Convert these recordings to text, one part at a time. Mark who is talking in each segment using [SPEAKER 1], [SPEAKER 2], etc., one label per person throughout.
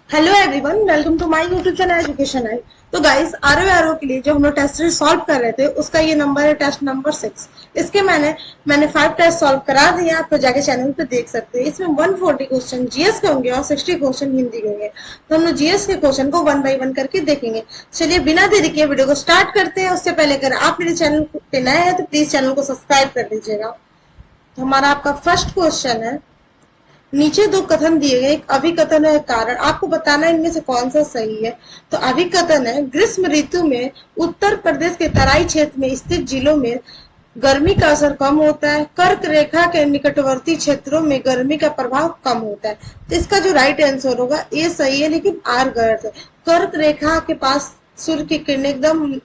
[SPEAKER 1] Hello everyone, welcome to my YouTube channel education I. तो guys, RO के लिए जो हम लोग टेस्ट सीरीज सॉल्व कर रहे थे उसका ये नंबर है टेस्ट नंबर 6। इसके मैंने 5 टेस्ट सॉल्व करा दिए, आप तो जाके चैनल पे देख सकते हैं। इसमें 140 क्वेश्चन जीएस के होंगे और 60 क्वेश्चन हिंदी के होंगे। तो हम लोग जीएस के क्वेश्चन को 1 बाय 1 करके देखेंगे। चलिए बिना देरी किए वीडियो को स्टार्ट करते हैं। उससे पहले अगर आप मेरे चैनल पे नए हैं तो प्लीज चैनल को सब्सक्राइब कर दीजिएगा। तो हमारा आपका फर्स्ट क्वेश्चन है, नीचे दो कथन दिए गए, एक अभिकथन है, कारण। आपको बताना है इनमें से कौन सा सही है। तो अभिकथन है, ग्रीष्म ऋतु में उत्तर प्रदेश के तराई क्षेत्र में स्थित जिलों में गर्मी का असर कम होता है। कर्क रेखा के निकटवर्ती क्षेत्रों में गर्मी का प्रभाव कम होता है। तो इसका जो राइट आंसर होगा ये सही है, लेकिन आर गलत है। कर्क रेखा के पास सूर्य की किरणें एकदम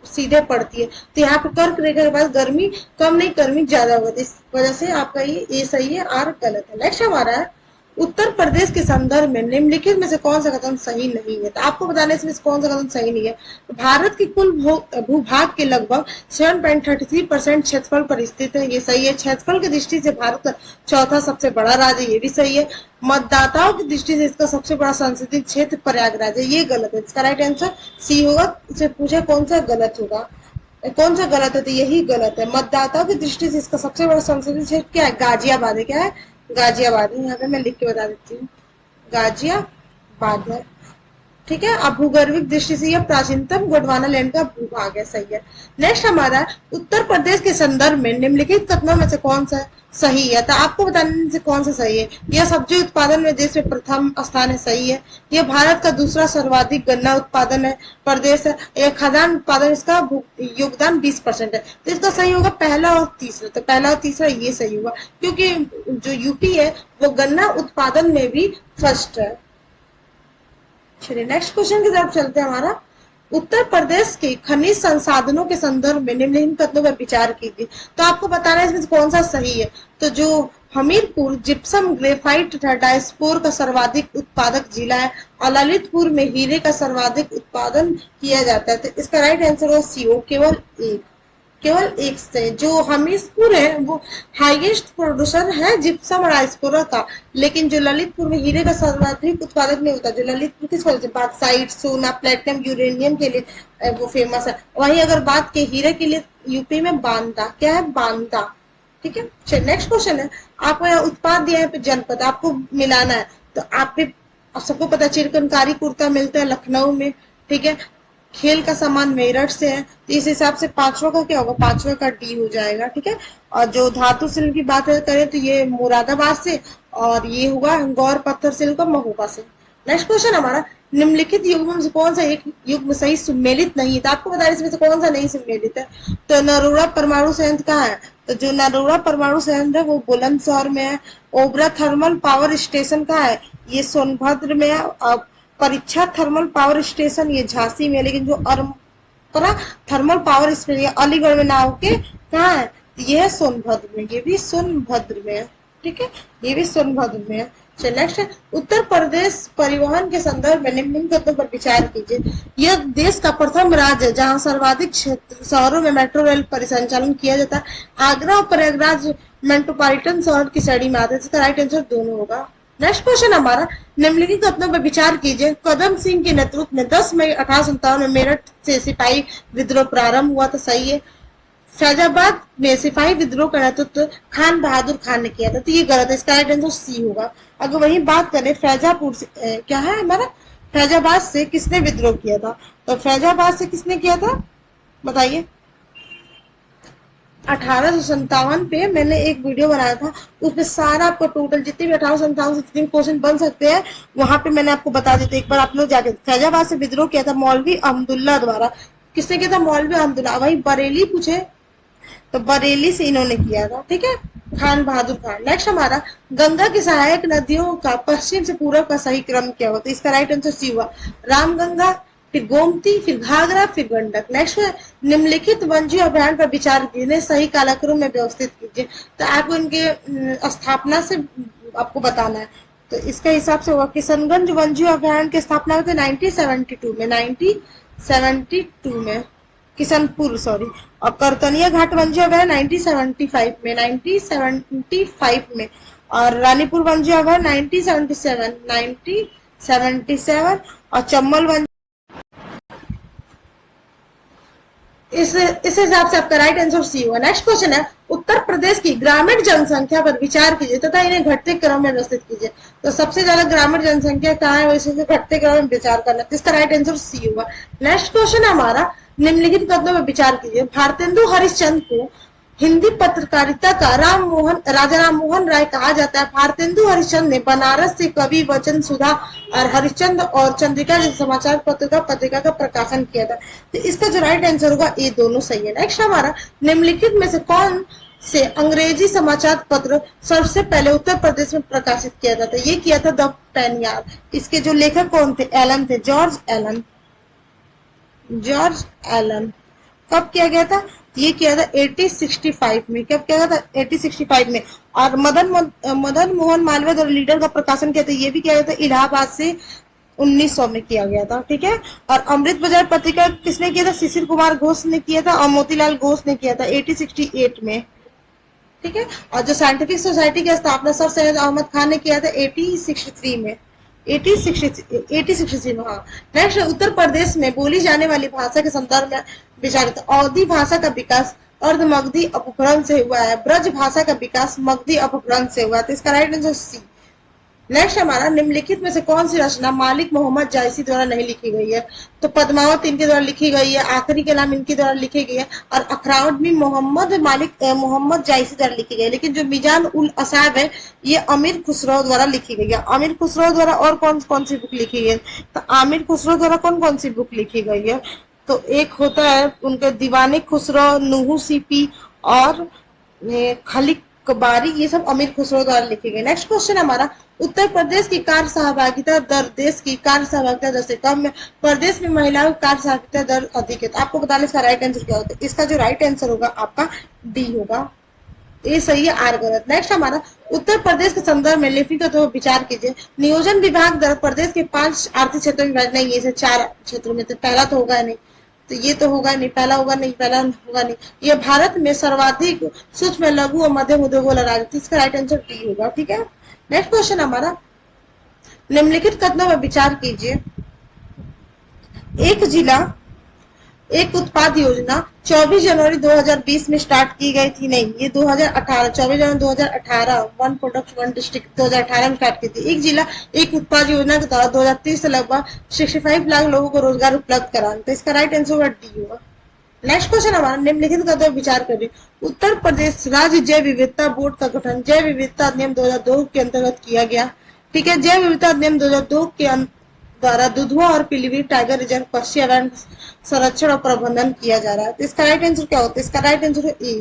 [SPEAKER 1] सीधे पड़ती है, तो यहाँ पे कर्क रेखा के पास गर्मी कम नहीं, गर्मी ज्यादा होती है। इस वजह से आपका ये सही है, आर गलत है। नेक्स्ट हमारा है, उत्तर प्रदेश के संदर्भ में निम्नलिखित में से कौन सा कथन सही नहीं है। तो आपको बताना इसमें से कौन सा कथन सही नहीं है। तो भारत की कुल भूभाग के लगभग 7.33% क्षेत्रफल पर स्थित है, ये सही है। क्षेत्रफल की दृष्टि से भारत का चौथा सबसे बड़ा राज्य, ये भी सही है। मतदाताओं की दृष्टि से इसका सबसे बड़ा संसदीय क्षेत्र प्रयागराज है, ये गलत है। इसका राइट आंसर सी होगा। इसे पूछे कौन सा गलत होगा, कौन सा गलत है, तो यही गलत है। मतदाताओं की दृष्टि से इसका सबसे बड़ा संसदीय क्षेत्र क्या है, गाजियाबाद है। क्या है, गाजियाबाद है। यहाँ पे मैं लिख के बता देती हूँ, गाजियाबाद है। ठीक है। अब भूगर्भिक दृष्टि से यह प्राचीनतम गोंडवाना लैंड का भूभाग है, सही है। नेक्स्ट हमारा, उत्तर प्रदेश के संदर्भ में निम्नलिखित कथनों में से कौन सा सही है। तो आपको बताने से कौन सा सही है। यह सब्जी उत्पादन में देश में प्रथम स्थान है, सही है। यह भारत का दूसरा सर्वाधिक गन्ना उत्पादन है प्रदेश है। यह खाद्यान्न उत्पादन, इसका योगदान 20% है। तो इसका सही होगा पहला और तीसरा। तो पहला और तीसरा ये सही होगा, क्योंकि जो यूपी है वो गन्ना उत्पादन में भी फर्स्ट है। चलिए नेक्स्ट क्वेश्चन की तरफ चलते हैं। हमारा, उत्तर प्रदेश के खनिज संसाधनों के संदर्भ में निम्नलिखित कथनों पर विचार कीजिए। तो आपको बताना है इसमें कौन सा सही है। तो जो हमीरपुर जिप्सम ग्रेफाइट तथा डायस्पोर का सर्वाधिक उत्पादक जिला है और ललितपुर में हीरे का सर्वाधिक उत्पादन किया जाता है। तो इसका राइट आंसर हो सीओ, केवल एक से। जो हमीरपुर है वो हाईएस्ट प्रोड्यूसर है जिप्सम और डायस्पोरा का, लेकिन जो ललितपुर में हीरे का सर्वाधिक उत्पादक नहीं होता। जो ललितपुर किस वजह से, बॉक्साइट, सोना, प्लेटिनम, यूरेनियम के लिए वो फेमस है। वहीं अगर बात की हीरे के लिए, यूपी में बांदा, क्या है, बांदा। ठीक है। चलिए नेक्स्ट क्वेश्चन है, आपको यहाँ उत्पाद दिया है जनपद, आपको मिलाना है। तो आप भी, सबको पता, चिरकनकारी कुर्ता मिलता है लखनऊ में। ठीक है। खेल का सामान मेरठ से है, तो इस हिसाब से पांचवा का क्या होगा, पांचवा का डी हो जाएगा। ठीक है। और जो धातु शिल्प की बात करें तो ये मुरादाबाद से, और ये होगा गौर पत्थर शिल्प महोबा से। नेक्स्ट क्वेश्चन हमारा, निम्नलिखित युग्म से कौन सा एक युग्म सही सुमेलित नहीं है। तो आपको बताना इसमें से कौन सा नहीं सुमेलित है। तो नरोड़ा परमाणु संयंत्र कहाँ है। तो जो नरोड़ा परमाणु संयंत्र है वो बुलंदशहर में है। ओबरा थर्मल पावर स्टेशन कहाँ है, ये सोनभद्र में है। परीक्षा थर्मल पावर स्टेशन ये झांसी में है, लेकिन जो अरपरा थर्मल पावर स्टेशन अलीगढ़ में ना होके कहाँ है, ये है सोनभद्र में, ये भी सोनभद्र में है। ठीक है, ये भी सोनभद्र में है। चलिए नेक्स्ट है, उत्तर प्रदेश परिवहन के संदर्भ में निम्नलिखित कथनों पर विचार कीजिए। यह देश का प्रथम राज्य है जहां सर्वाधिक क्षेत्र शहरों में मेट्रो रेल परिसंचालन किया जाता है। आगरा और प्रयागराज मेट्रोपॉलिटन शहर की श्रेणी में आते हैं। इसका राइट आंसर दोनों होगा। नेक्स्ट क्वेश्चन हमारा, निम्नलिखित कथनों पर विचार कीजिए। कदम सिंह के नेतृत्व में 10 मई 1857 में मेरठ से सिपाही विद्रोह प्रारंभ हुआ, तो सही है। फैजाबाद में सिपाही विद्रोह का नेतृत्व खान बहादुर खान ने किया था, तो ये गलत है। इसका राइट आंसर सी होगा। अगर वही बात करें फैजापुर से, क्या है हमारा, फैजाबाद से किसने विद्रोह किया था। तो फैजाबाद से किसने किया था बताइए। 1857 पे मैंने एक वीडियो बनाया था, उसमें सारा आपको टोटल जितने भी 1857 से जितने क्वेश्चन बन सकते हैं वहां पे मैंने आपको बता देते। एक बार आप लोग जाके, फैजाबाद से विद्रोह किया था मौलवी अहमदुल्ला द्वारा। किसने किया था, मौलवी अहमदुल्ला। वही बरेली पूछे तो बरेली से इन्होंने किया था। ठीक है, खान बहादुर खान। नेक्स्ट हमारा, गंगा की सहायक नदियों का पश्चिम से पूर्व का सही क्रम क्या होता है। इसका राइट आंसर सी हुआ, रामगंगा, फिर गोमती, फिर घाघरा, फिर गंडक। नेक्स्ट है, निम्नलिखित वन्यजीव अभ्यारण्य पर विचार कीजिए, सही कालक्रम में व्यवस्थित कीजिए। तो आपको इनके स्थापना से आपको बताना है। तो इसके हिसाब से होगा, किशनगंज वन्यजीव अभ्यारण्य की स्थापना हुई थी 1972 में, किशनपुर सॉरी। और करतनिया घाट वन्यजीव अभ्यारण्य 1975 में। और रानीपुर वन्यजीव अभ्यारण्य 1977 77 और चम्बल वन। इस हिसाब से आपका राइट आंसर सी होगा। नेक्स्ट क्वेश्चन है, उत्तर प्रदेश की ग्रामीण जनसंख्या पर विचार कीजिए तथा इन्हें घटते क्रम में व्यवस्थित कीजिए। तो सबसे ज्यादा ग्रामीण जनसंख्या कहाँ है, वैसे घटते क्रम में विचार करना, तो इसका राइट आंसर सी होगा। नेक्स्ट क्वेश्चन है हमारा, निम्नलिखित कथनों पर विचार कीजिए। भारतेंदु हरिश्चंद्र को हिंदी पत्रकारिता का राजा राम मोहन राय कहा जाता है। भारतेंदु हरिश्चंद्र ने बनारस से कवि, वचन सुधा और हरिश्चंद्र और चंद्रिका जैसे समाचार पत्रिका का प्रकाशन किया था। तो इसका जो राइट आंसर होगा ये दोनों सही है। नेक्स्ट हमारा, निम्नलिखित में से कौन से अंग्रेजी समाचार पत्र सबसे पहले उत्तर प्रदेश में प्रकाशित किया था? तो ये किया था द पेनियार। इसके जो लेखक कौन थे? एलन थे, जॉर्ज एलन। George Elon. कब किया गया था? ये किया था 1865 में। कब किया था? 1865 में। और मदन मोहन मालवीय द्वारा लीडर का प्रकाशन किया था, ये भी किया गया था इलाहाबाद से 1900 में किया गया था। ठीक है। और अमृत बाजार पत्रिका किसने किया था? शिशिर कुमार घोष ने किया था और मोतीलाल घोष ने किया था 1868 में। ठीक है। और जो साइंटिफिक सोसाइटी की स्थापना सर सैयद अहमद खान ने किया था 1863 में। 1863 में। हाँ। नेक्स्ट, उत्तर प्रदेश में बोली जाने वाली भाषा के संदर्भ में विचारित, अवधी भाषा का विकास अर्ध मगधी अपभ्रंश से हुआ है, ब्रज भाषा का विकास मगधी अपभ्रंश से हुआ है। तो इसका राइट आंसर सी। नेक्स्ट हमारा, निम्नलिखित में से कौन सी रचना मालिक मोहम्मद जायसी द्वारा नहीं लिखी गई है? तो पद्मावत इनके द्वारा लिखी गई है, आखिरी के नाम इनके द्वारा लिखी गई है, और अखरावट भी मोहम्मद जायसी द्वारा लिखी गई है। लेकिन जो मिजान उल असाब है ये अमीर खुसरो द्वारा लिखी गई है। अमीर खुसरो द्वारा और कौन कौन सी बुक लिखी गई है? तो आमिर खुसरो द्वारा कौन कौन सी बुक लिखी गई है? तो एक होता है उनके दीवाने खुसरो, नुहू सीपी और खलिक कबारी, ये सब अमीर खुसरो द्वारा लिखी गई। नेक्स्ट क्वेश्चन हमारा, उत्तर प्रदेश की कार्य सहभागिता दर देश की कार्य सहभागिता दर से कम है, प्रदेश में महिलाओं की कार्य सहभागिता दर अधिक है। तो आपको बताना इसका राइट आंसर क्या होता है? इसका जो राइट आंसर होगा आपका डी होगा। ये सही है, आर गलत। नेक्स्ट हमारा, उत्तर प्रदेश के संदर्भ में लेखिका तो विचार कीजिए। नियोजन विभाग द्वारा प्रदेश के 5 आर्थिक क्षेत्रों में नहीं, ये 4 क्षेत्रों में। तो पहला तो होगा नहीं, तो ये तो होगा नहीं, पहला होगा नहीं, पहला होगा नहीं। ये भारत में सर्वाधिक सूक्ष्म, लघु और मध्यम उद्योग वाला राज्य, इसका राइट आंसर डी होगा। ठीक है। नेक्स्ट क्वेश्चन हमारा, निम्नलिखित कथनों में विचार कीजिए। एक जिला एक उत्पाद योजना 24 जनवरी 2020 में स्टार्ट की गई थी। नहीं, ये 2018, 24 जनवरी 2018, वन प्रोडक्ट वन डिस्ट्रिक्ट 2018 में स्टार्ट की थी। एक जिला एक उत्पाद योजना के तहत 2030 से लगभग 65 लाख लोगों को रोजगार उपलब्ध कराना। तो इसका राइट आंसर होगा डी होगा। नेक्स्ट क्वेश्चन हमारा, निम्नलिखित का विचार करिए। उत्तर प्रदेश राज्य जैव विविधता बोर्ड का गठन जैव विविधता अधिनियम 2002 के अंतर्गत किया गया। ठीक है। जैव विविधता अधिनियम 2002 के द्वारा दुधवा और पीलीभीत टाइगर रिजर्व पक्षी अभयारण्य संरक्षण और प्रबंधन किया जा रहा है। तो इसका राइट आंसर क्या होता है? इसका राइट आंसर है ए,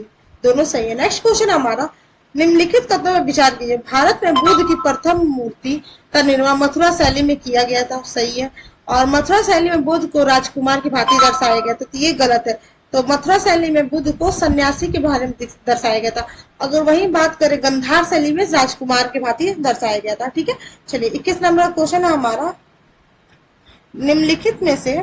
[SPEAKER 1] दोनों सही है। नेक्स्ट क्वेश्चन हमारा, निम्नलिखित कथनों में विचार कीजिए। भारत में बुद्ध की प्रथम मूर्ति का निर्माण मथुरा शैली में किया गया था। सही है। और मथुरा शैली में बुद्ध को राजकुमार की भांति दर्शाया गया था, तो ये गलत है। तो मथुरा शैली में बुद्ध को सन्यासी के बारे में दर्शाया गया था। अगर वही बात करें गंधार शैली में राजकुमार के भांति दर्शाया गया था। ठीक है। चलिए 21 नंबर क्वेश्चन है हमारा, निम्नलिखित में से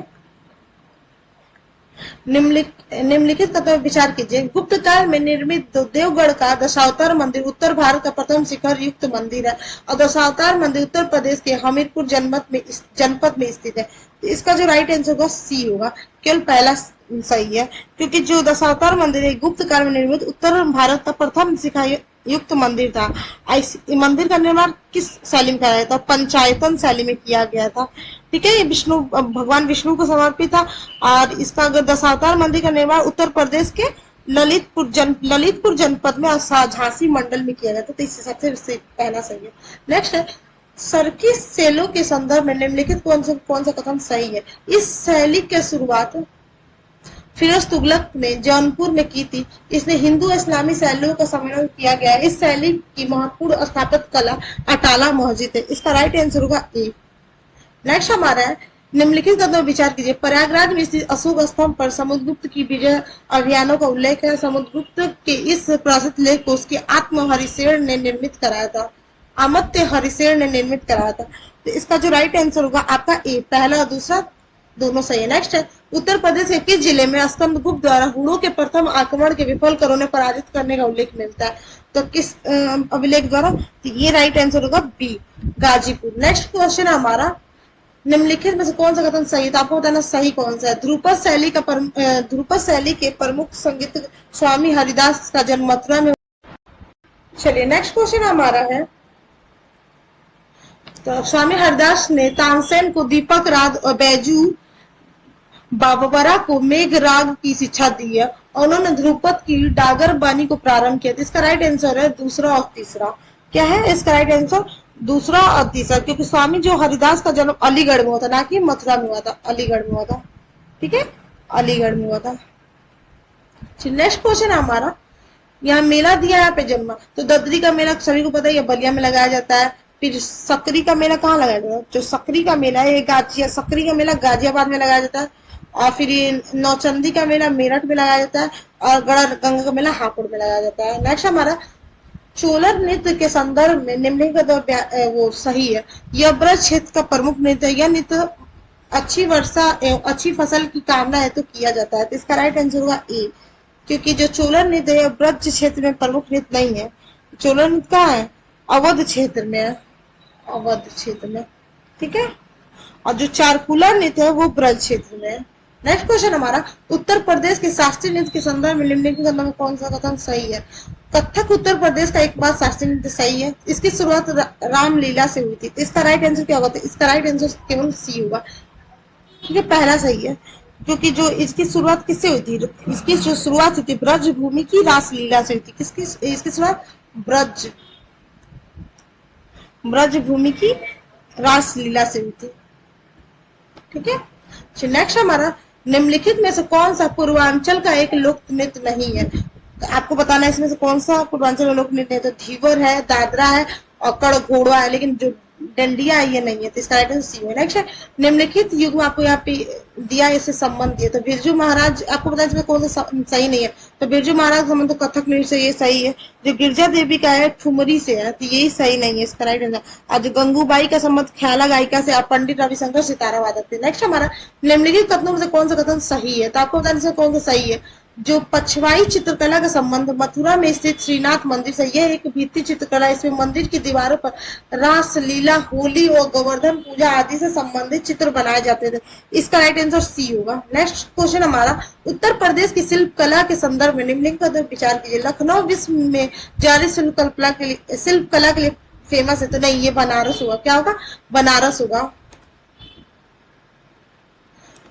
[SPEAKER 1] निम्नलिखित का विचार कीजिए। गुप्त काल में निर्मित देवगढ़ का दशावतार मंदिर उत्तर भारत का प्रथम शिखर युक्त मंदिर है और दशावतार मंदिर उत्तर प्रदेश के हमीरपुर जनपद में स्थित है। तो इसका जो राइट आंसर होगा सी होगा। केवल पहला सही है, क्योंकि जो दशावतार मंदिर है गुप्त काल में निर्मित उत्तर भारत का प्रथम शिखर युक्त मंदिर था। मंदिर का निर्माण किस शैली में किया गया था? पंचायतन शैली में किया गया था। ठीक है। ये भगवान विष्णु को समर्पित था। और इसका दशावतार मंदिर का निर्माण उत्तर प्रदेश के ललितपुर जनपद में झांसी मंडल में किया गया था। तो इससे सबसे पहला सही है। नेक्स्ट है, सर्किस सेलो के संदर्भ में निम्नलिखित कौन सा कथन सही है? इस शैली की शुरुआत फिरोज तुगलक ने जौनपुर में की थी। इसने हिंदू इस्लामी शैलियों का सम्मेलन किया गया। इस शैली की महत्वपूर्ण स्थापत्य कला अटाला मस्जिद है। इसका राइट आंसर होगा ए। नेक्स्ट हमारा है, निम्नलिखित कथनों विचार कीजिए। प्रयागराज में स्थित अशोक स्तंभ पर समुद्रगुप्त की विजय अभियानों का उल्लेख है। समुद्रगुप्त के इस प्रसिद्ध लेख को उसके आत्म हरिसेन ने निर्मित कराया था। अमत्य हरिसेन ने निर्मित कराया था। तो इसका जो राइट आंसर होगा आपका ए, पहला और दूसरा दोनों सही है। नेक्स्ट है, उत्तर प्रदेश के किस जिले में स्कंदगुप्त द्वारा हुड़ों के प्रथम आक्रमण के विफल कर उन्हें पराजित करने का उल्लेख मिलता है? तो किस अभिलेख द्वारा? तो ये राइट आंसर होगा बी, गाजीपुर। नेक्स्ट क्वेश्चन है हमारा, निम्नलिखित में से कौन सा कथन सही है, तो आपको बताना सही कौन सा है। ध्रुपद शैली के प्रमुख संगीत स्वामी हरिदास का जन्म मथुरा में। चलिए नेक्स्ट क्वेश्चन हमारा है, तो स्वामी हरिदास ने तानसेन को दीपक राग और बैजू बाबरा को मेघ राग की शिक्षा दी है और उन्होंने ध्रुपद की डागर बानी को प्रारंभ किया। तो इसका राइट आंसर है दूसरा और तीसरा। क्या है इसका राइट आंसर, दूसरा और तीसरा, क्योंकि स्वामी जो हरिदास का जन्म अलीगढ़ में हुआ था, ना कि मथुरा में हुआ था, अलीगढ़ में हुआ था। ठीक है, अलीगढ़ में हुआ था। नेक्स्ट क्वेश्चन हमारा, यहाँ मेला दिया है यहाँ पे जन्मा, तो ददरी का मेला सभी को पता है, ये बलिया में लगाया जाता है। फिर सकरी का मेला कहाँ लगाया जाता है, जो सकरी का मेला है ये सकरी का मेला गाजियाबाद में लगाया जाता है। और फिर ये नौचंदी का मेला मेरठ में लगाया जाता है और गढ़ा गंगा का मेला हापुड़ में लगाया जाता है। नेक्स्ट हमारा, चोलर नृत्य के संदर्भ में निम्नलिखित वो सही है। यह ब्रज क्षेत्र का प्रमुख नृत्य है। यह नृत्य अच्छी वर्षा एवं अच्छी फसल की कामना है तो किया जाता है। तो इसका राइट आंसर होगा ए, क्योंकि जो चोलर नृत्य है ब्रज क्षेत्र में प्रमुख नृत्य नहीं है। चोलर नृत्य कहाँ है, अवध क्षेत्र में है, अवध क्षेत्र में। ठीक है, और जो चारकुला नृत्य है वो ब्रज क्षेत्र में है। नेक्स्ट क्वेश्चन हमारा, उत्तर प्रदेश के शास्त्रीय नृत्य के संदर्भ में निम्नलिखित में कौन सा कथन सही है। कथक उत्तर प्रदेश का एक बार शास्त्रीय नृत्य सही है। इसकी शुरुआत रामलीला से हुई थी। इसका राइट आंसर क्या होगा, इसका राइट आंसर केवल सी होगा। ठीक है, पहला सही है, क्योंकि जो इसकी शुरुआत किससे हुई थी, इसकी जो शुरुआत हुई थी ब्रज भूमि की रासलीला से हुई थी। किसकी इसकी शुरुआत, ब्रज भूमि की रासलीला से हुई थी। ठीक है, नेक्स्ट हमारा, निम्नलिखित में से कौन सा पूर्वांचल का एक लोक नृत्य नहीं है। तो आपको बताना है इसमें से कौन सा पूर्वांचल का लोक नृत्य है। तो धीवर है, दादरा है और कड़ घोड़वा है, लेकिन जो डंडिया है ये नहीं है। तो इसका राइट आंसर सी है। नेक्स्ट है, निम्नलिखित युग में आपको यहाँ पे दिया, इससे संबंध दिया। तो बिरजू महाराज, आपको पता है इसमें कौन सा सही नहीं है। तो बिरजू महाराज संबंध तो कथक नृत्य से ये सही है। जो गिरजा देवी का है ठुमरी से है, तो यही सही नहीं है, इसका राइट आंसर। और जो गंगूबाई का संबंध ख्याला गायिका से, पंडित रविशंकर सितारा वादक थे। नेक्स्ट हमारा, निम्नलिखित कथनों में से कौन सा कथन सही है। तो आपको बताने से कौन सा सही है। जो पछवाई चित्रकला का संबंध मथुरा में स्थित श्रीनाथ मंदिर से, यह एक भित्ति चित्रकला। इसमें मंदिर की दीवारों पर रास लीला, होली और गोवर्धन पूजा आदि से संबंधित चित्र बनाए जाते थे। इसका राइट आंसर सी होगा। नेक्स्ट क्वेश्चन हमारा, उत्तर प्रदेश की शिल्प कला के संदर्भ में निम्नलिखित पर विचार कीजिए। लखनऊ विश्व में जारी शिल्प कला के लिए फेमस है। तो नहीं, ये बनारस होगा। क्या होगा, बनारस होगा,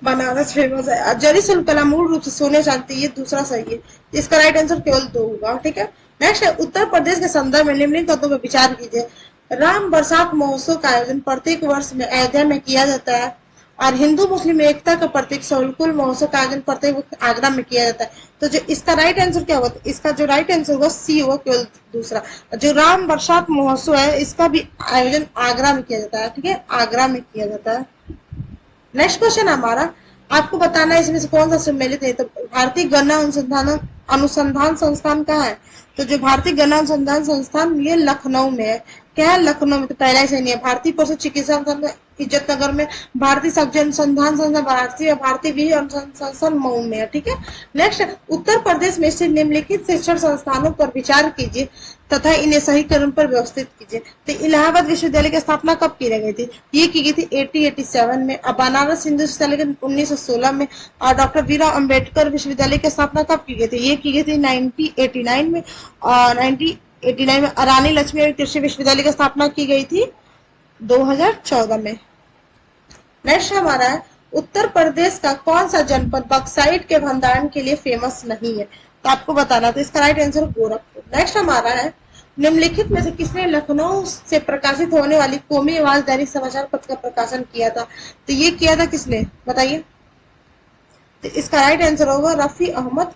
[SPEAKER 1] बनारस फेमस है। जरी शिल्प कला मूल रूप से सोने चांदी, ये दूसरा सही है। इसका राइट आंसर केवल 2 होगा। ठीक है, नेक्स्ट है, उत्तर प्रदेश के संदर्भ में निम्नलिखित तत्वों पर विचार कीजिए। राम बरसात महोत्सव का आयोजन प्रत्येक वर्ष में अयोध्या में किया जाता है और हिंदू मुस्लिम एकता का प्रतीक शोलकुल महोत्सव का आयोजन प्रत्येक वर्ष आगरा में किया जाता है। तो जो इसका राइट आंसर क्या होगा, इसका जो राइट आंसर होगा सी होगा, केवल दूसरा। जो राम बरसात महोत्सव है इसका भी आयोजन आगरा में किया जाता है। ठीक है, आगरा में किया जाता है। नेक्स्ट क्वेश्चन हमारा, आपको बताना है इसमें से कौन सा सम्मिलित है। तो भारतीय गन्ना अनुसंधान संस्थान कहाँ है। तो जो भारतीय गन्ना अनुसंधान संस्थान ये लखनऊ में है। क्या है, लखनऊ में। तो पहला से नहीं है। भारतीय पशु चिकित्सा संस्थान इज्जतनगर में, भारतीय सब्जी अनुसंधान संस्थान भारतीय बीज अनुसंधान संस्थान मऊ में है। ठीक है, नेक्स्ट, उत्तर प्रदेश में स्थित निम्नलिखित शिक्षण संस्थानों पर विचार कीजिए तथा इन्हें सही क्रम पर व्यवस्थित कीजिए। तो इलाहाबाद विश्वविद्यालय की स्थापना कब की गई थी। ये की गई थी 1887 में। और बनारस हिंदू विश्वविद्यालय की 1916 में। और डॉक्टर बीरा अम्बेडकर विश्वविद्यालय की स्थापना कब की गई थी। ये की गई थी 1989 में। और 1989 में रानी लक्ष्मीबाई कृषि विश्वविद्यालय की स्थापना की गई थी 2014 में। नेक्स्ट हमारा है, उत्तर प्रदेश का कौन सा जनपद बॉक्साइट के भंडारण के लिए फेमस नहीं है। तो आपको बताना, तो इसका राइट आंसर गोरखपुर। नेक्स्ट हमारा है, निम्नलिखित में से किसने लखनऊ से प्रकाशित होने वाली कौमी आवाज दैनिक समाचार पत्र का प्रकाशन किया था। तो ये किया था किसने, बताइए। तो इसका राइट आंसर होगा रफी अहमद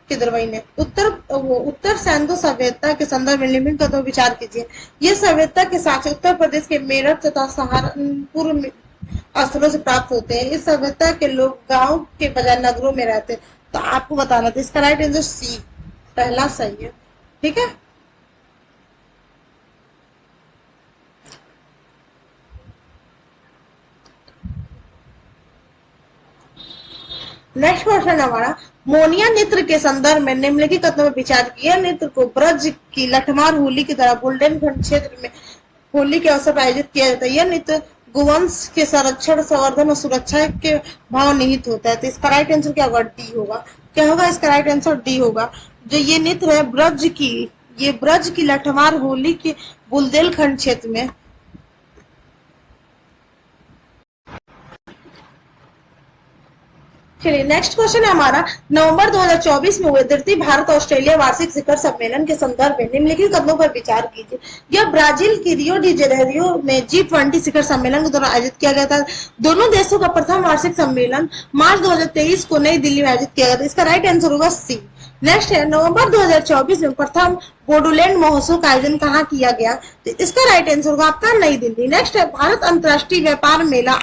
[SPEAKER 1] किदवई ने। उत्तर सैंधु सभ्यता के संदर्भ में निम्नलिखित पर विचार कीजिए। ये सभ्यता के साक्ष्य उत्तर प्रदेश के मेरठ तथा सहारनपुर स्थलों से प्राप्त होते हैं। इस सभ्यता के लोग गांव के बजाय नगरों में रहते हैं। तो आपको बताना था, इसका राइट आंसर सी, पहला सही है। ठीक है, नेक्स्ट क्वेश्चन हमारा, मोनिया नृत्य के संदर्भ में निम्नलिखित कथनों में विचार किया। नृत्य को ब्रज की लठमार होली की तरह बुंदेलखंड क्षेत्र में होली के अवसर पर आयोजित किया जाता है। यह नृत्य गोवंश के संरक्षण, संवर्धन और सुरक्षा के भाव निहित होता है। तो इसका राइट आंसर क्या होगा? डी होगा। क्या होगा इसका राइट आंसर? डी होगा। जो ये नृत्य है ब्रज की लठमार होली के बुंदेलखंड क्षेत्र में। चलिए नेक्स्ट क्वेश्चन है हमारा, नवंबर 2024 में हुए तृतीय भारत ऑस्ट्रेलिया वार्षिक शिखर सम्मेलन के संदर्भ में निम्नलिखित कदमों पर विचार कीजिए। यह ब्राजील की रियो डी जेनेरियो में G20 शिखर सम्मेलन के दौरान आयोजित किया गया था। दोनों देशों का प्रथम वार्षिक सम्मेलन मार्च 2023 को नई दिल्ली में आयोजित किया गया था। इसका राइट आंसर होगा सी। नेक्स्ट है, नवंबर 2024 में प्रथम बोडोलैंड महोत्सव का आयोजन कहाँ किया गया? तो इसका राइट आंसर होगा आपका नई दिल्ली। नेक्स्ट है, भारत अंतर्राष्ट्रीय व्यापार मेला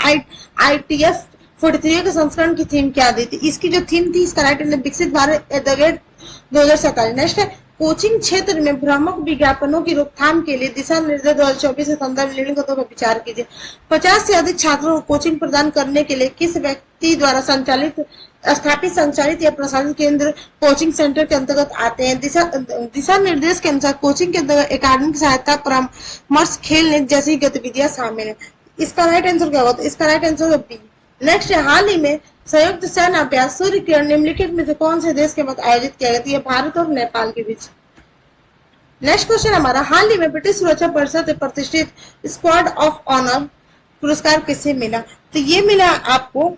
[SPEAKER 1] ITF 43 के संस्करण की थीम क्या दी थी? इसकी जो थीम थी, इसका राइट आंसर विकसित Bharat at the rate 2047। Next है, कोचिंग क्षेत्र में भ्रामक विज्ञापनों की रोकथाम के लिए दिशा निर्देश 2024 के संदर्भ में पर विचार कीजिए। 50 से अधिक छात्रों को कोचिंग प्रदान करने के लिए किस व्यक्ति द्वारा स्थापित संचालित या प्रसारित केंद्र कोचिंग सेंटर के अंतर्गत आते हैं? दिशा निर्देश के अनुसार कोचिंग के अंतर्गत एकेडमिक सहायता, परामर्श, खेल जैसी गतिविधियां शामिल है। इसका राइट आंसर क्या होगा? इसका राइट आंसर होगा बी। नेक्स्ट है, हाल ही में संयुक्त सैन्य अभ्यास सूर्य किरण निम्नलिखित में से कौन से देश के मध्य आयोजित किया गया? ये भारत और नेपाल के बीच। नेक्स्ट क्वेश्चन हमारा, हाल ही में ब्रिटिश सुरक्षा परिषद से प्रतिष्ठित स्क्वाड ऑफ ऑनर पुरस्कार किसे मिला? तो ये मिला आपको,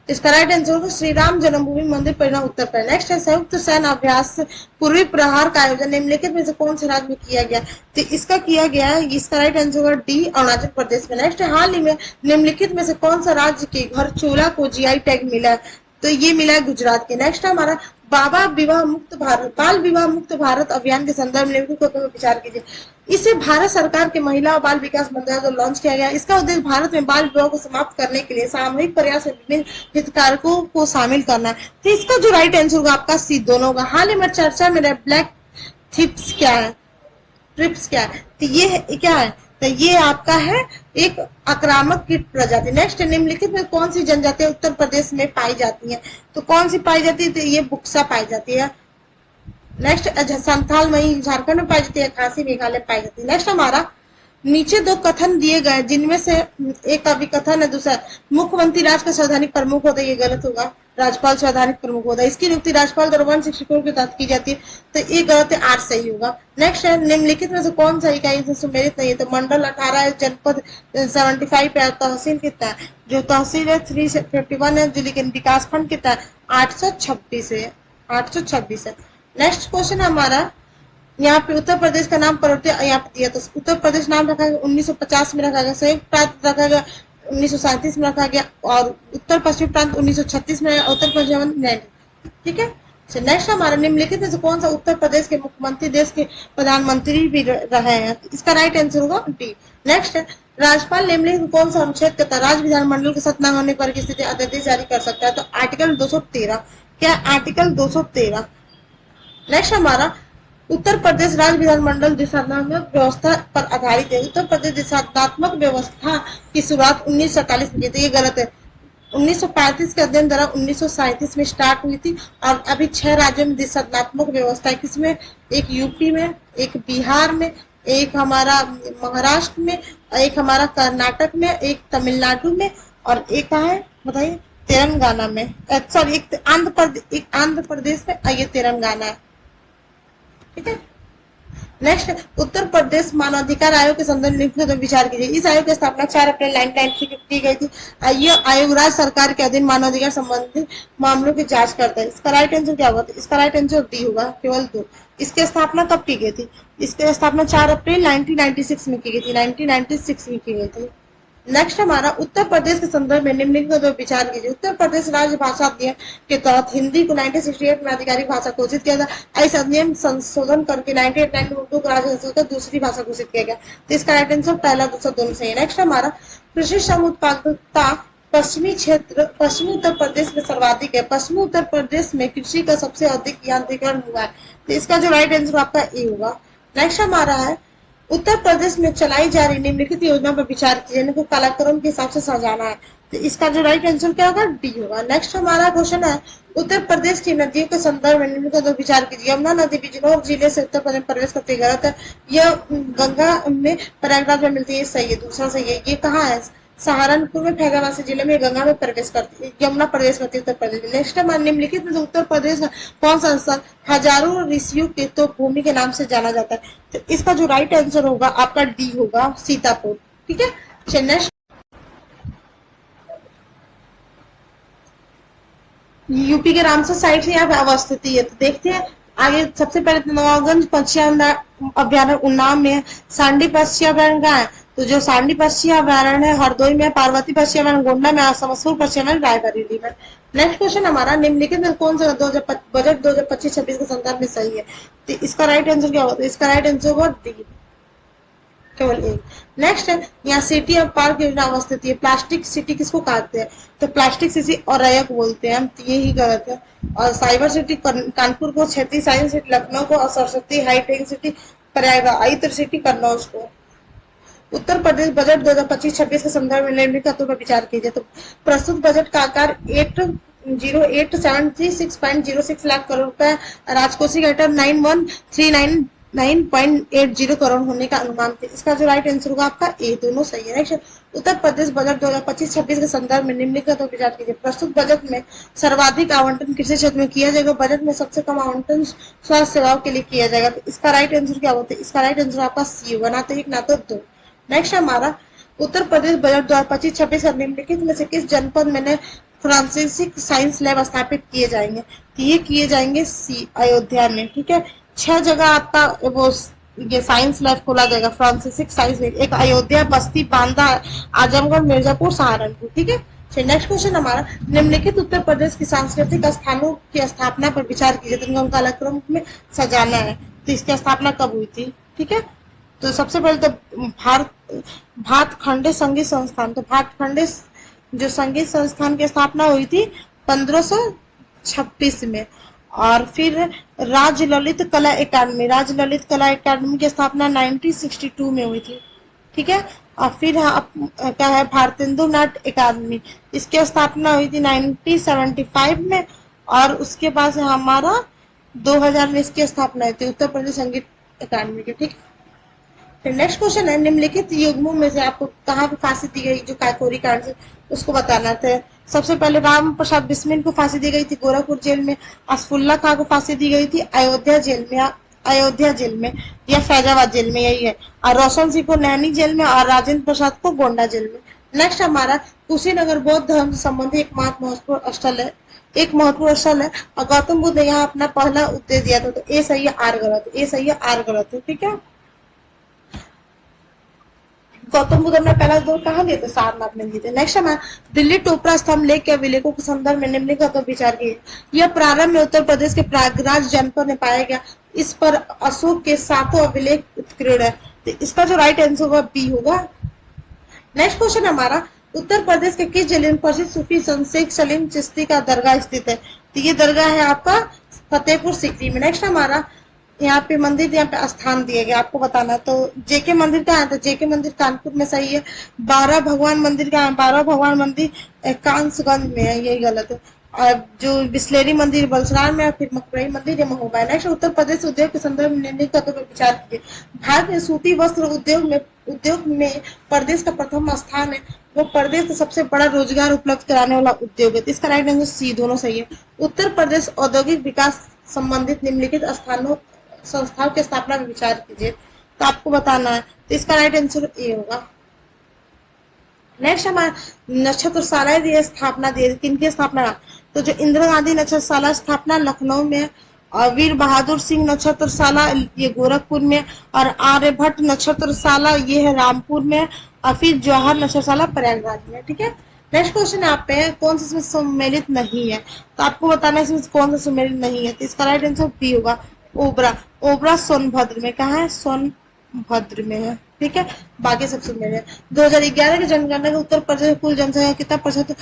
[SPEAKER 1] इसका राइट आंसर होगा श्री राम जन्मभूमि मंदिर परिणाम उत्तर प्रदेश। नेक्स्ट है, संयुक्त सैन्य अभ्यास पूर्वी प्रहार का आयोजन निम्नलिखित में से कौन से राज्य में किया गया? तो इसका किया गया है, इसका राइट आंसर होगा डी, अरुणाचल प्रदेश में। नेक्स्ट है, हाल ही में निम्नलिखित में से कौन सा राज्य के घरचोला को GI टैग मिला? तो ये मिला है गुजरात के। नेक्स्ट हमारा, बाल विवाह मुक्त भारत अभियान के संदर्भ में विचार कीजिए। इसे भारत सरकार के महिला और बाल विकास मंत्रालय द्वारा लॉन्च किया गया। इसका उद्देश्य भारत में बाल विवाह को समाप्त करने के लिए सामूहिक प्रयास में विभिन्न हितधारकों को शामिल करना है। तो इसका जो राइट आंसर होगा आपका सी, दोनों होगा। हाल ही में चर्चा में ब्लैक ट्रिप्स क्या है? तो ये क्या है? तो ये आपका है एक आक्रामक कीट प्रजाति। नेक्स्ट, निम्नलिखित में कौन सी जनजातियां उत्तर प्रदेश में पाई जाती हैं? तो कौन सी पाई जाती है? तो ये बुक्सा पाई जाती है। नेक्स्ट, संथाल वही झारखंड में पाई जाती है, खासी मेघालय पाई जाती है। नेक्स्ट हमारा, नीचे दो कथन दिए गए जिनमें से एक अभिकथन है, दूसरा मुख्यमंत्री राज्य का संवैधानिक प्रमुख होता है, ये गलत होगा। राज्यपाल संवैधानिक प्रमुख होता है। इसकी नियुक्ति राज्यपाल द्वारा वन शिक्षकों के तहत की जाती है, तो ये गलत है, 8 सही होगा। नेक्स्ट है, निम्नलिखित में से कौन सा इकाई सुमेलित नहीं है? तो मंडल 18 है, जनपद 75 है, तहसील कितना है? जो तहसील है 351 है, जो लेकिन विकास खंड कितना है? 826 है, 826 है। नेक्स्ट क्वेश्चन हमारा, यहाँ पे उत्तर प्रदेश का नाम परिवर्तित यहाँ पे दिया, तो उत्तर प्रदेश नाम रखा गया 1950 में रखा गया, संयुक्त प्रांत रखा गया 1937 में रखा गया, और उत्तर पश्चिम प्रांत 1936 में, उत्तर पश्चिम। ठीक है। नेक्स्ट हमारा, निम्नलिखित में से कौन सा उत्तर प्रदेश के मुख्यमंत्री देश के प्रधानमंत्री भी रहे हैं? इसका राइट आंसर होगा डी। नेक्स्ट, राज्यपाल निम्नलिखित कौन सा अनुच्छेद के तहत राज्य विधानमंडल के सत्ता न होने पर की स्थिति अध्यादेश जारी कर सकता है? तो आर्टिकल 213। क्या? आर्टिकल 213। नेक्स्ट हमारा, उत्तर प्रदेश राज्य विधानमंडल दिशात्मक व्यवस्था पर आधारित है। उत्तर प्रदेश दिशात्मक व्यवस्था की शुरुआत 1947 में की थी, ये गलत है। 1935 के अध्ययन द्वारा 1937 में स्टार्ट हुई थी, और अभी 6 राज्यों में दिशात्मक व्यवस्था है। किसमें? एक यूपी में, एक बिहार में, एक हमारा महाराष्ट्र में, एक हमारा कर्नाटक में, एक तमिलनाडु में, और एक कहाँ है बताइए? तेलंगाना में। सॉरी, एक आंध्र प्रदेश में, ये तेलंगाना है। ठीक है। नेक्स्ट, उत्तर प्रदेश मानवाधिकार आयोग के संदर्भ में विचार कीजिए। इस आयोग की स्थापना 4 अप्रैल 1993 को की गई थी। यह आयोग राज्य सरकार के अधीन मानवाधिकार संबंधित मामलों की जांच करता है। इसका राइट आंसर क्या होगा? इसका राइट आंसर डी होगा, केवल 2। इसकी स्थापना कब की गई थी? इसकी स्थापना 4 अप्रैल 1996 में की गई थी, 1996 में की गई थी। नेक्स्ट हमारा, उत्तर प्रदेश के संदर्भ में निम्नलिखित विचार कीजिए। उत्तर प्रदेश राज्य भाषा अधिनियम के तहत हिंदी को 1968 में आधिकारिक भाषा घोषित किया था। इस अधिनियम संशोधन करके 1989 में उर्दू को राज्य दूसरी भाषा घोषित किया गया। तो इसका राइट आंसर पहला, दूसरा दोनों सही है। नेक्स्ट हमारा, कृषि समुत्पादकता पश्चिमी उत्तर प्रदेश में सर्वाधिक है। पश्चिमी उत्तर प्रदेश में कृषि का सबसे अधिक यांत्रिकरण हुआ है। तो इसका जो राइट आंसर आपका ए होगा। नेक्स्ट हमारा है, उत्तर प्रदेश में चलाई जा रही निम्नलिखित योजना पर विचार कीजिए, इनको कालाक्रम के हिसाब से सजाना है। तो इसका जो राइट आंसर क्या होगा? डी होगा। नेक्स्ट हमारा क्वेश्चन है, उत्तर प्रदेश की नदियों के संदर्भ में निम्नलिखित विचार कीजिए। यमुना नदी बिजनौर जिले से उत्तर प्रदेश प्रवेश करती है, गलत है। यह गंगा में प्रयागराज में मिलती है, सही है, दूसरा सही है। ये कहाँ है? सहारनपुर में फैजाबाद जिले में गंगा में प्रवेश करती है, यमुना प्रवेश करती है उत्तर प्रदेश में। नेक्स्ट है निम्नलिखित में उत्तर प्रदेश का कौन सा स्थान हजारों ऋषियों के तो भूमि के नाम से जाना जाता है? तो इसका जो राइट आंसर होगा आपका डी होगा, सीतापुर। ठीक है, चलिए नेक्स्ट। यूपी के रामसर साइट से यहाँ पे अवस्थित है, तो देखते हैं आगे। सबसे पहले तो नवाबगंज पक्षी अभ्यारण्य उन्नाव में है। सांडी पक्षी अभ्यारण्य कहाँ है? तो जो सांडी पक्षी अभ्यारण्य है हरदोई में, पार्वती पक्षी अभ्यारण्य गोंडा में, समस्तपुर पक्षी अभ्यारण्य रायबरेली में। नेक्स्ट क्वेश्चन हमारा निम्नलिखित में कौन सा बजट 2025-26 के संदर्भ में सही है? तो इसका राइट आंसर क्या होता है? इसका राइट आंसर होगा डी, केवल एक। नेक्स्ट है यहाँ सिटी ऑफ पार्क योजना अवस्थित है। प्लास्टिक सिटी किसको कहते हैं? तो प्लास्टिक सिटी औरैया को बोलते हैं हम, तो ये ही गलत है। और साइबर सिटी कानपुर को, क्षेत्रीय साइंस सिटी लखनऊ को, और सरस्वती हाईटेक सिटी प्रयागराज, आयुक्त सिटी कन्नौज को। उत्तर प्रदेश बजट 2025-26 के संदर्भ में निम्नलिखित पर विचार कीजिए। तो प्रस्तुत बजट का आकार 808,736.06 लाख करोड़ रुपए, राजकोषीय घटक 9139.80 करोड़ होने का अनुमान थे। इसका जो राइट आंसर होगा आपका ए, दोनों सही है। नेक्स्ट, उत्तर प्रदेश बजट 2025-26 के संदर्भ में निम्नलिखित पर विचार कीजिए। प्रस्तुत बजट में सर्वाधिक आवंटन कृषि क्षेत्र में किया जाएगा, बजट में सबसे कम आवंटन स्वास्थ्य सेवाओं के लिए किया जाएगा। तो इसका राइट आंसर क्या होता है? इसका राइट आंसर आपका सी होगा, ना तो एक ना तो दो। नेक्स्ट हमारा उत्तर प्रदेश बजट 2025-26 का निम्नलिखित में से किस जनपद में फ्रांसिसिक साइंस लैब स्थापित किए जाएंगे? तो ये किए जाएंगे सी, अयोध्या में। ठीक है, 6 जगह आपका वो ये साइंस लैब खोला जाएगा, फ्रांसिसिक साइंस लैब। एक अयोध्या, बस्ती, बांदा, आजमगढ़, मिर्जापुर, सहारनपुर। ठीक है, नेक्स्ट क्वेश्चन हमारा निम्नलिखित उत्तर प्रदेश की सांस्कृतिक स्थानों की स्थापना पर विचार कीजिए। तो उनका कालक्रम में सजाना है, तो इसकी स्थापना कब हुई थी? ठीक है, तो सबसे पहले तो भातखंडे संगीत संस्थान, तो भातखंडे जो संगीत संस्थान की स्थापना हुई थी 1526 में। और फिर राज ललित कला एकेडमी की स्थापना 1962 में हुई थी। ठीक है, और फिर क्या है भारतेंदु नाट्य एकेडमी, इसकी स्थापना हुई थी 1975 में। और उसके बाद हमारा 2000 में इसकी स्थापना हुई थी, उत्तर प्रदेश संगीत अकादमी की। ठीक, नेक्स्ट क्वेश्चन है निम्नलिखित युग्मों में से आपको कहाँ पे फांसी दी गई? जो काकोरी कांड से, उसको बताना था। सबसे पहले राम प्रसाद बिस्मिल को फांसी दी गई थी गोरखपुर जेल में। असफुल्ला खां को फांसी दी गई थी अयोध्या जेल में या फैजाबाद जेल में, यही है। और रोशन सिंह को नैनी जेल में, और राजेंद्र प्रसाद को गोंडा जेल में। नेक्स्ट हमारा कुशीनगर बौद्ध धर्म से संबंधित एक महत्वपूर्ण स्थल है और गौतम बुद्ध ने यहाँ अपना पहला उपदेश दिया था। तो ए सही है, आर गलत है। ठीक है, गौतम बुद्ध ने पहला दौर कहाँ दिए थे? सारनाथ में दिए थे। नेक्स्ट हमारा दिल्ली टोपरा स्तंभ लेख के अभिलेखों के संदर्भ में निम्नलिखित पर विचार किए। यह प्रारंभ में उत्तर प्रदेश के प्रयागराज जनपद में पाया गया। इस पर अशोक के 7 अभिलेख उत्कीर्ण है। तो इसका जो राइट आंसर होगा बी होगा। नेक्स्ट क्वेश्चन हमारा उत्तर प्रदेश के किस जिले में प्रसिद्ध सूफी संत शेख सलीम चिश्ती का दरगाह स्थित है? तो ये दरगाह है आपका फतेहपुर सीकरी में। नेक्स्ट हमारा यहाँ पे मंदिर, यहाँ पे स्थान दिए गए आपको बताना। तो जेके मंदिर कहाँ है? तो जेके मंदिर कानपुर में सही है। 12 भगवान मंदिर कहाँ है? 12 भगवान मंदिर कांसगंज में है, यही गलत है। और जो बिस्लेरी मंदिर बलसरार में है, फिर मकबरई मंदिर ये महोबा है। नेक्स्ट उत्तर प्रदेश उद्योग के संदर्भ में निम्नलिखित पर विचार कीजिए। भारत में सूती वस्त्र उद्योग में प्रदेश का प्रथम स्थान है। वो प्रदेश का सबसे बड़ा रोजगार उपलब्ध कराने वाला उद्योग है। इसका राइट आंसर सी, दोनों सही है। उत्तर प्रदेश औद्योगिक विकास संबंधित निम्नलिखित संस्थाओं की स्थापना में विचार कीजिए। तो आपको बताना है, तो इसका राइट आंसर ए होगा। नेक्स्ट हमारा नक्षत्रशाला की स्थापना दी, किनकी स्थापना? तो जो इंदिरा गांधी नक्षत्रशाला स्थापना लखनऊ में, और वीर बहादुर सिंह नक्षत्रशाला ये गोरखपुर में, और आर्यभट्ट नक्षत्रशाला ये है रामपुर में, और फिर जवाहर नक्षत्रशाला प्रयागराज में। ठीक है, नेक्स्ट क्वेश्चन आप पे है कौन सा इसमें सम्मिलित नहीं है? तो आपको बताना है इसमें कौन सा सम्मिलित नहीं है। तो इसका राइट आंसर बी होगा, ओबरा सोनभद्र में। कहा है? सोनभद्र में है। ठीक है, बाकी सब सम्मिलित है। 2011 की जनगणना के उत्तर प्रदेश कुल जनसंख्या कितना प्रतिशत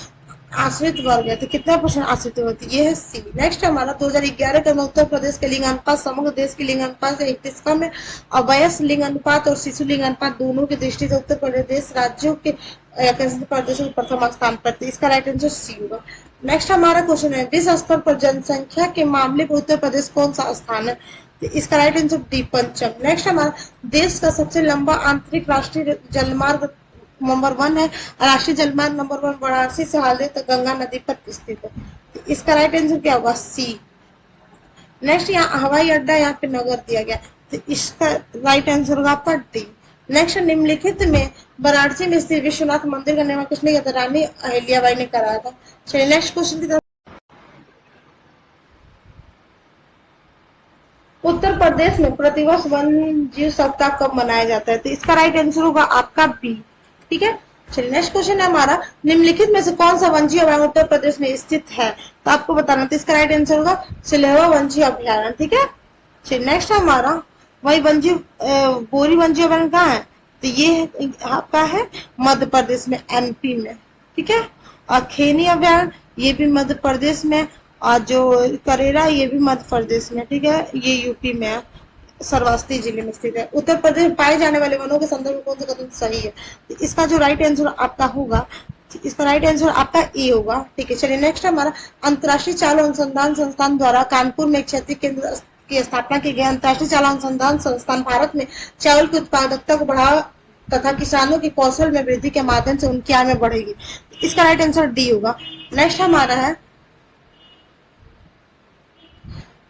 [SPEAKER 1] आश्रित वर्ग है? तो कितना परसेंट आश्रित वर्ग? ये है सी। नेक्स्ट हमारा 2011 के उत्तर प्रदेश के लिंग अनुपात समग्र देश के लिंग अनुपात से 31 कम है, और वयस्क लिंग अनुपात और शिशु लिंग अनुपात दोनों की दृष्टि से उत्तर प्रदेश राज्यों के प्रदेशों के प्रथम स्थान पर। इसका राइट आंसर सी होगा। नेक्स्ट हमारा क्वेश्चन है विश्व स्तर पर जनसंख्या के मामले पर उत्तर प्रदेश कौन सा स्थान है? तो इसका राइट आंसर डी, पंचम। नेक्स्ट हमारा देश का सबसे लंबा आंतरिक राष्ट्रीय जलमार्ग नंबर 1 है। राष्ट्रीय जलमार्ग नंबर 1 वाराणसी से हाल तक गंगा नदी पर स्थित है। तो इसका राइट आंसर क्या होगा? सी। नेक्स्ट यहाँ हवाई अड्डा यहाँ पे नगर दिया गया, तो इसका राइट आंसर होगा आपका डी। नेक्स्ट निम्नलिखित में वाराणसी में स्थित विश्वनाथ मंदिर का निर्माण किसने किया था? रानी अहिल्याबाई ने कराया था। चलिए नेक्स्ट क्वेश्चन की तरफ। उत्तर प्रदेश में प्रतिवर्ष वन्य जीव सप्ताह कब मनाया जाता है? तो इसका राइट आंसर होगा आपका बी। ठीक है, चलिए नेक्स्ट क्वेश्चन है हमारा, निम्नलिखित में से कौन सा वन जीव अभयारण्य उत्तर प्रदेश में स्थित है? तो आपको बताना, तो इसका राइट आंसर होगा सिलेवा वन जीव अभयारण्य। ठीक है, चलिए नेक्स्ट हमारा वही वन जीव बोरी वन जीव अभयारण्य कहाँ है? तो ये आपका है मध्य प्रदेश में, एमपी में। ठीक है, और खेनी अभयारण्य ये भी मध्य प्रदेश में, और जो करेरा ये भी मध्य प्रदेश में। ठीक है, ये यूपी में है, श्रावस्ती जिले में स्थित है। उत्तर प्रदेश में पाए जाने वाले वनों के संदर्भ में कौन सा कथन सही है? तो इसका जो राइट आंसर आपका होगा, इसका राइट आंसर आपका ए होगा। ठीक है, चलिए नेक्स्ट हमारा अंतर्राष्ट्रीय चावल अनुसंधान संस्थान द्वारा कानपुर में एक क्षेत्रीय केंद्र की स्थापना की गई। अंतर्राष्ट्रीय चावल अनुसंधान संस्थान भारत में चावल की उत्पादकता को बढ़ावा तथा किसानों की कौशल में वृद्धि के माध्यम से उनकी आय में बढ़ेगी। इसका राइट आंसर डी होगा। नेक्स्ट हमारा है,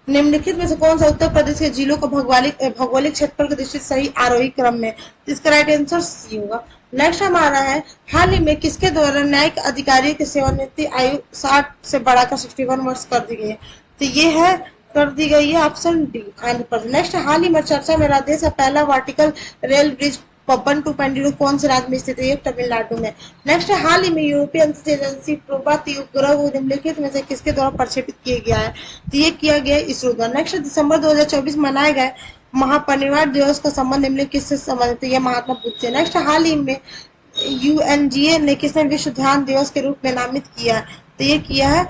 [SPEAKER 1] निम्नलिखित में से कौन सा उत्तर प्रदेश के जिलों को भौगोलिक क्षेत्रफल की दृष्टि से सही आरोही क्रम में? इसका राइट आंसर सी होगा। नेक्स्ट हमारा है, हाल ही में किसके द्वारा न्यायिक अधिकारियों की सेवानिवृत्ति आयु 60 से बढ़ाकर 61 वर्ष कर दी गई है? तो ये है कर दी गई है option D, Andhra Pradesh. Next, हाल ही में चर्चा में रहा देश का पहला वर्टिकल रेल ब्रिज पब्बन टू पेंडिडू कौन से राज्य में स्थित है? तमिलनाडु में। नेक्स्ट, हाल ही में यूरोपीय अंतरिक्ष एजेंसी प्रोबाती उपग्रह को निम्नलिखित में से किसके द्वारा प्रक्षेपित किया गया है? तो ये किया गया इसरो द्वारा। नेक्स्ट, दिसंबर 2024 मनाए गए महापरिनिर्वाण दिवस का संबंध निम्नलिखित किससे संबंधित है? यह महात्मा बुद्ध से। नेक्स्ट, हाल ही में यूएनजीए ने किसने विश्व ध्यान दिवस के रूप में नामित किया है? तो ये किया है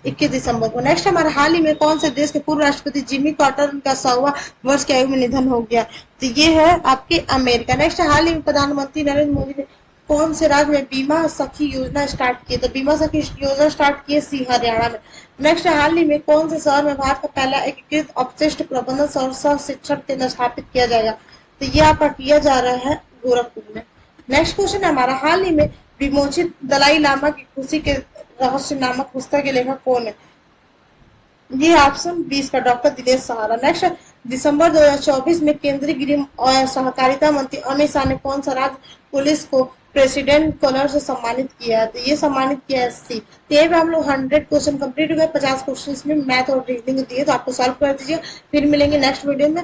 [SPEAKER 1] 21 दिसंबर को। नेक्स्ट, हमारे हाल ही में कौन से देश के पूर्व राष्ट्रपति जिमी कार्टर का 100वां वर्ष की आयु में निधन हो गया? तो ये है आपके अमेरिका। नेक्स्ट, हाल ही में प्रधानमंत्री नरेंद्र मोदी ने कौन से राज्य में बीमा सखी योजना स्टार्ट की? तो बीमा सखी योजना स्टार्ट की है सी, हरियाणा में। नेक्स्ट, हाल ही में कौन से शहर में भारत का पहला एकीकृत अपशिष्ट प्रबंधन और सह शिक्षण केंद्र स्थापित किया जाएगा? तो ये आपका किया जा रहा है गोरखपुर में। नेक्स्ट क्वेश्चन है हमारा, हाल ही में विमोचित दलाई लामा की खुशी के रहस्य नामक पुस्तक के लेखक कौन है? ये ऑप्शन 20 का डॉक्टर दिनेश सहारा। नेक्स्ट, दिसंबर 2024 में केंद्रीय गृह और सहकारिता मंत्री अमित शाह ने कौन सा राज्य पुलिस को प्रेसिडेंट कॉलर से सम्मानित किया है? तो ये सम्मानित किया है सी। तो ये हम लोग 100 क्वेश्चन कंप्लीट हो गए। 50 क्वेश्चन में मैथ और रीजनिंग दिए, तो आपको सॉल्व कर दीजिए। फिर मिलेंगे नेक्स्ट वीडियो में।